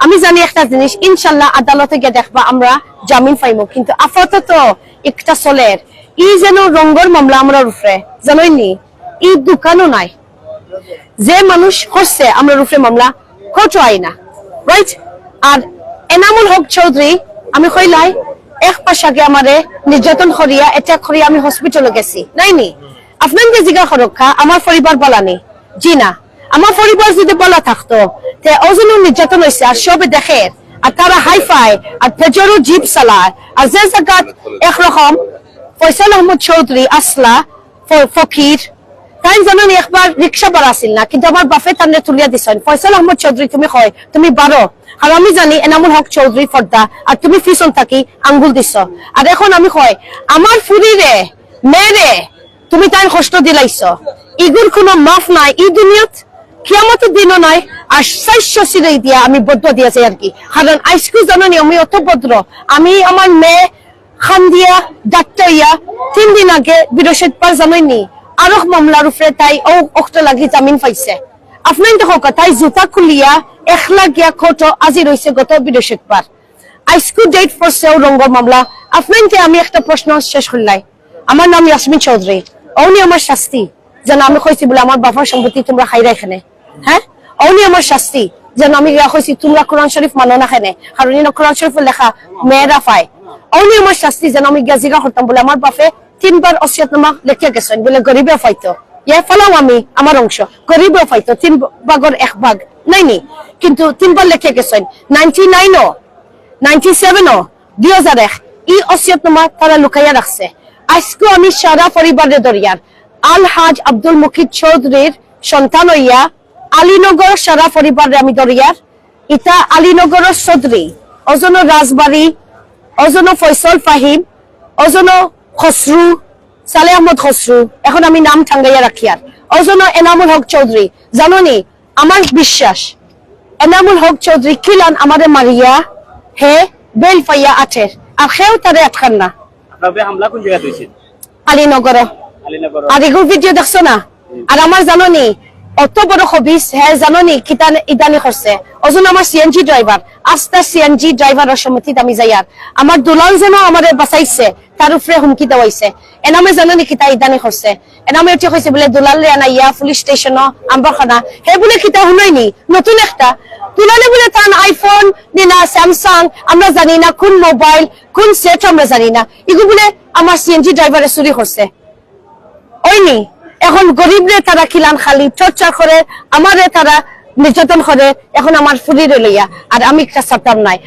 আমি জানি একটা জিনিস, ইনশাল্লাহ আদালতে গিয়ে দেখবা আমরা জামিন পাইমু, কিন্তু আপাতত একটা চলের ই যেন রঙের মামলা আমরা উপরে জানোইনি, ই দোকানও নাই, যে মানুষ করছে আমরা উপরে মামলা কোর্টও আইনা, রাইট? আর এনামুল হক চৌধুরী আমি কইলাই এক মাস আগে আমারে নির্যাতন করিয়া অ্যাটাক করিয়া আমি হসপিটালে গেছি, নাইনি? আপনাকে জিজ্ঞা করক্ষা আমার পরিবার বলানি, জি না। আমার পরিবার যদি বলা থাকতো তে ওজনও নির্যাতন হয়েছে আর সবে দেখে, আর তারা হাইফাই আর ফেজরও জিপ চালায়, আর যে জায়গা একরকম ফয়সাল আহমদ চৌধুরী আসলা ফকির তাই জানানি একবার রিক্সা বার আসিল না, কিন্তু আমার বাপে তান্নে তুলিয়া দিছেন ফয়সাল আহমদ চৌধুরী তুমি হয় তুমি বারো, আর আমি জানি এনামুল হক চৌধুরী ফর্দা, আর তুমি পিছন থাকি আঙ্গুল দিছ। আর এখন আমি কয় আমার ফুরিরে মেরে তুমি তাই কষ্ট দিলাইছ, ইগুর কোনো মাফ নাই ই দুনিয়াত, কিয়ামতের দিনও নাই। আর 400 সিরাই দিয়া আমি বদ্ধ দিয়েছি আর কি, কারণ আজকে জানানি আমি অত ভদ্র, আমি আমার মেয়ে খান দিয়া ডাক্তার ইয়া 3 দিন আগে বৃহস্পতিবার জানাইনি আরো মামলার উপরে তাই অক্টা লাগি জামিন পাইছে। আপনার দেখো তাই জুতা খুলিয়া 1 লাখ গিয়া কোর্ট আজি রয়েছে গত বৃহস্পতিবার, আজকে ডেট পড়ছে রঙের মামলা। আপনাকে আমি একটা প্রশ্ন শেষ করলাই, আমার নাম ইয়াসমিন চৌধুরী, অনি আমার শাস্তি যেন আমি কইছি বলে আমার বাবার সম্পত্তি তোমরা খাইরা এখানে, হ্যাঁ অনি আমার শাস্তি যেন আমি কইছি তোমরা কোরআন শরীফ মানো না এখানে, কারণ কোরআন শরীফে লেখা মেয়েরা পায়। অনি আমার শাস্তি যেন আমি গাজিরা করতাম বলে আমার বাপে 3 বার ওসিয়তনামা লিখে গেছেন বলে গরিবে পাইতো, ইয়া ফলাও আমি আমার অংশ গরিবে পাইতো 3 ভাগের 1 ভাগ নাইনি, কিন্তু 3 বার লিখে গেছেন 99 97 2001 ই ওসিয়তনামা তারা লুকাইয়া রাখছে। আজকে আমি সারা পরিবারের দরিয়ার আলহাজ আব্দুল মুকিদ চৌধুরীর সন্তান হইয়া আলীনগর সারা পরিবারে আমি দরিয়ার ইটা আলীনগরের চৌধুরী অজন রাজবাড়ি অজন ফয়সল ফাহিম অজন খসরু সালে আহমদ খসরু, এখন আমি নাম ঠাঙ্গাইয়া রাখি, আর অজন এনামুল হক চৌধুরী। জানোনি আমার বিশ্বাস এনামুল হক চৌধুরী কিলান আমাদের মারিয়া হে বেল পাইয়া আঠের, আর সেও তারে আটকান না। হামলা কোন জায়গা হয়েছে? আলীনগর। আর এগুলো ভিডিও দেখছো না? আর আমার জানোনি অত বড় হবিস হ্যাঁ জানোনি কিতান ইদানি করছে, ওজন আমার সিএনজি ড্রাইভার, আস্তা সিএনজি ড্রাইভারের সমিতিতে আমি যাই, আর আমার দুলাল যেন আমারে বাঁচাইছে তার উপরে হুমকি দেওয়াইছে। এনামে জানোনি কিতা ইদানি করছে, এনামে উঠে কইছে বলে দুলাল রে আনাইয়া পুলিশ স্টেশন আম্বাখানা হে বলে কিতা শুনাইনি নতুন একটা দুলালে বলে তার আইফোন না স্যামসাং আমরা জানি না, কোন মোবাইল কোন সেট আমরা জানি না, এগুলো বলে আমার সিএনজি ড্রাইভারে চুরি করছে। ওইনি এখন গরিবরে তারা খিলান খালি চর্চা করে, আমারে তারা নির্যাতন করে, এখন আমার ফুরিরে লইয়া, আর আমি একটা ছাড়তাম নাই।